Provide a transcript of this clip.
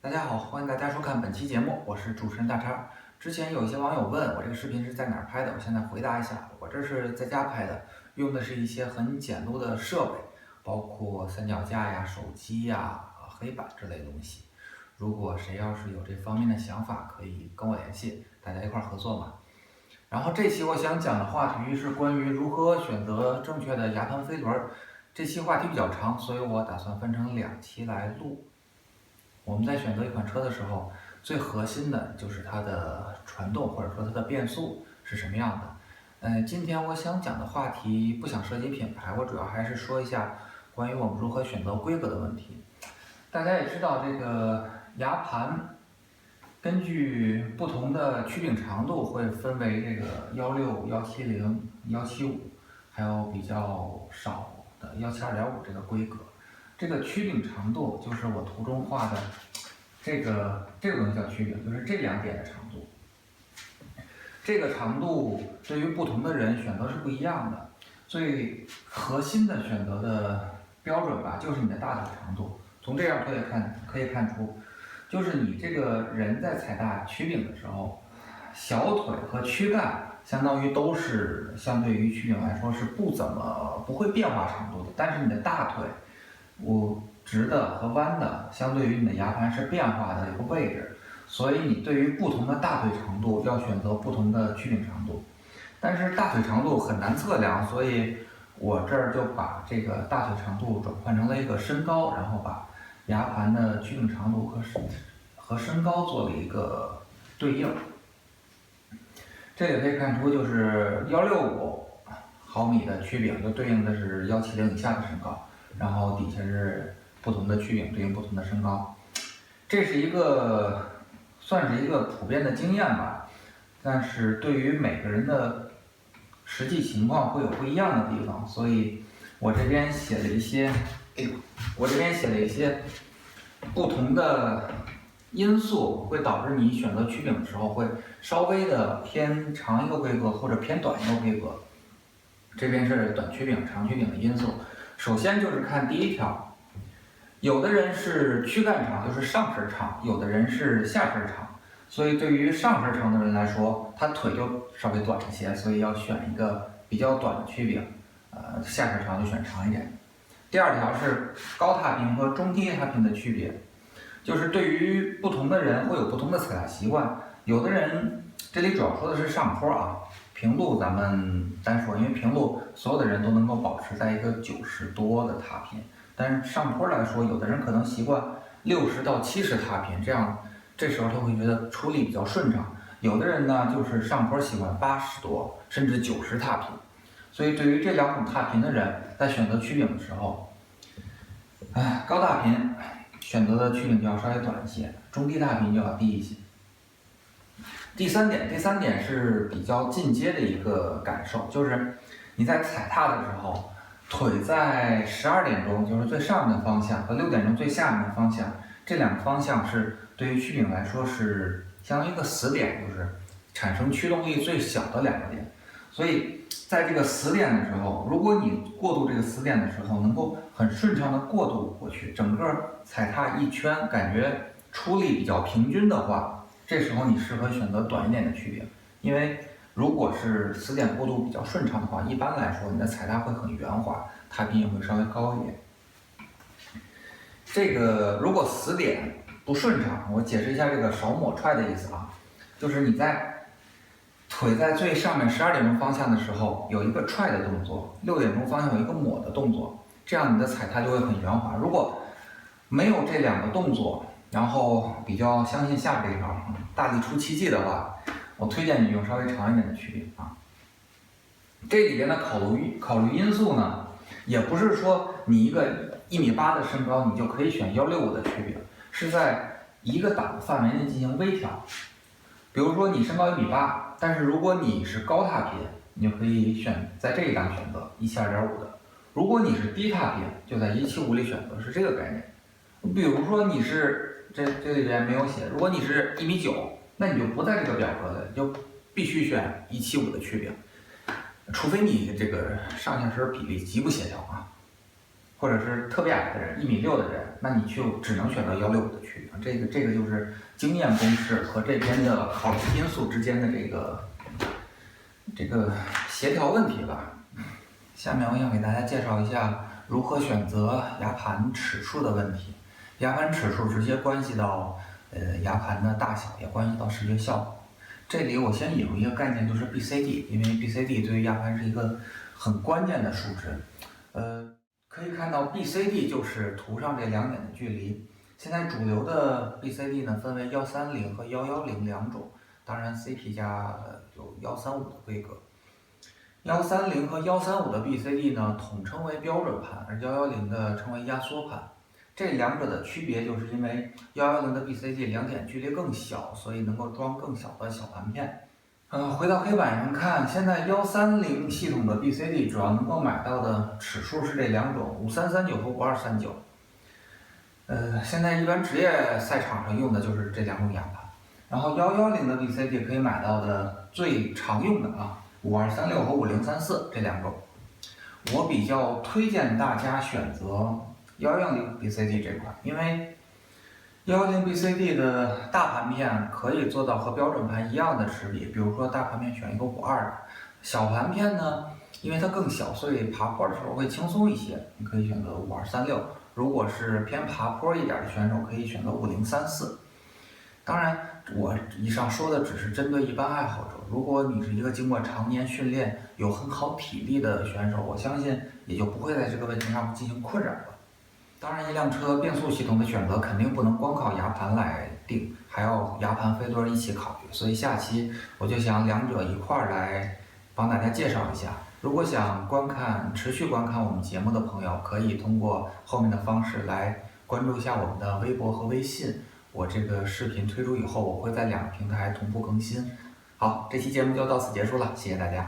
大家好，欢迎大家收看本期节目，我是主持人大叉。之前有一些网友问我这个视频是在哪儿拍的，我现在回答一下，我这是在家拍的，用的是一些很简陋的设备，包括三脚架呀、手机呀、黑板之类的东西。如果谁要是有这方面的想法，可以跟我联系，大家一块儿合作嘛。然后这期我想讲的话题是关于如何选择正确的牙盘飞轮。这期话题比较长，所以我打算分成2期来录。我们在选择一款车的时候，最核心的就是它的传动或者说它的变速是什么样的。今天我想讲的话题不想涉及品牌，我主要还是说一下关于我们如何选择规格的问题。大家也知道，这个牙盘根据不同的曲柄长度会分为这个16、170、175，还有比较少的172.5这个规格。这个曲柄长度就是我图中画的这个东西叫曲柄，就是这2点的长度。这个长度对于不同的人选择是不一样的。最核心的选择的标准吧，就是你的大腿长度。从这样可以看出，就是你这个人在踩大曲柄的时候，小腿和躯干相当于都是相对于曲柄来说是不会变化长度的，但是你的大腿直的和弯的相对于你的牙盘是变化的一个位置，所以你对于不同的大腿长度要选择不同的曲柄长度。但是大腿长度很难测量，所以我这儿就把这个大腿长度转换成了一个身高，然后把牙盘的曲柄长度和身高做了一个对应。这里可以看出，就是165毫米的曲柄就对应的是170以下的身高，然后底下是不同的曲柄对应不同的身高。这是算是一个普遍的经验吧，但是对于每个人的实际情况会有不一样的地方，所以我这边写了一些不同的因素会导致你选择曲柄的时候会稍微的偏长一个规格或者偏短一个规格。这边是短曲柄、长曲柄的因素。首先就是看第一条，有的人是躯干长，就是上身长；有的人是下身长。所以对于上身长的人来说，他腿就稍微短一些，所以要选一个比较短的曲柄。下身长就选长一点。第2条是高踏频和中低踏频的区别，就是对于不同的人会有不同的踩踏习惯。有的人，这里主要说的是上坡啊，平路咱们单说，因为平路所有的人都能够保持在一个90多的踏频，但是上坡来说，有的人可能习惯60到70踏频，这时候他会觉得出力比较顺畅。有的人呢，就是上坡习惯80多甚至90踏频。所以对于这2种踏频的人，在选择曲柄的时候，高踏频选择的曲柄就要稍微短一些，中低踏频就要低一些。第三点是比较进阶的一个感受，就是你在踩踏的时候，腿在12点钟就是最上面的方向和6点钟最下面的方向，这2个方向是对于曲柄来说是相当于一个死点，就是产生驱动力最小的2个点。所以在这个死点的时候，如果你过渡这个死点的时候能够很顺畅的过渡过去，整个踩踏一圈感觉出力比较平均的话，这时候你适合选择短一点的曲柄。因为如果是死点过渡比较顺畅的话，一般来说你的踩踏会很圆滑，踏频也会稍微高一点。这个如果死点不顺畅，我解释一下这个少抹踹的意思啊，就是你在腿在最上面12点钟方向的时候有一个踹的动作，6点钟方向有一个抹的动作，这样你的踩踏就会很圆滑。如果没有这2个动作，然后比较相信下边这一条大力出奇迹的话，我推荐你用稍微长一点的曲柄啊。这里边的考虑因素呢，也不是说你一个1.8米的身高你就可以选165的曲柄，是在一个档范围内进行微调。比如说你身高1.8米，但是如果你是高踏频，你就可以在这一档选择172.5的；如果你是低踏频，就在175里选择，是这个概念。比如说你是这里边没有写，如果你是1.9米，那你就不在这个表格的，你就必须选175的曲柄，除非你这个上下身比例极不协调啊，或者是特别矮的人1.6米的人，那你就只能选择165的区域。这个就是经验公式和这边的考虑因素之间的这个协调问题吧。下面我想给大家介绍一下如何选择牙盘齿数的问题。牙盘齿数直接关系到牙盘的大小，也关系到视觉效果。这里我先引入一个概念，就是 BCD， 因为 BCD 对于牙盘是一个很关键的数值。可以看到 BCD 就是图上这两点的距离。现在主流的 BCD 呢分为130和110两种，当然 CP 加有135的规格。130和135的 BCD 呢统称为标准盘，而110的称为压缩盘。这两者的区别就是因为110的 BCD 两点距离更小，所以能够装更小的小盘片。回到黑板上看，现在130系统的 BCD 主要能够买到的齿数是这两种，5339和5239。现在一般职业赛场上用的就是这两种牙盘。然后110的 BCD 可以买到的最常用的5236和5034这两种。我比较推荐大家选择110 BCD 这款，因为110 BCD 的大盘片可以做到和标准盘一样的齿比，比如说大盘片选一个52的，小盘片呢，因为它更小，所以爬坡的时候会轻松一些，你可以选择5236。如果是偏爬坡一点的选手，可以选择5034。当然，我以上说的只是针对一般爱好者，如果你是一个经过常年训练、有很好体力的选手，我相信也就不会在这个问题上进行困扰了。当然，一辆车变速系统的选择肯定不能光靠牙盘来定，还要牙盘飞轮一起考虑。所以下期我就想两者一块儿来帮大家介绍一下。如果想持续观看我们节目的朋友，可以通过后面的方式来关注一下我们的微博和微信。我这个视频推出以后，我会在2个平台同步更新。好，这期节目就到此结束了，谢谢大家。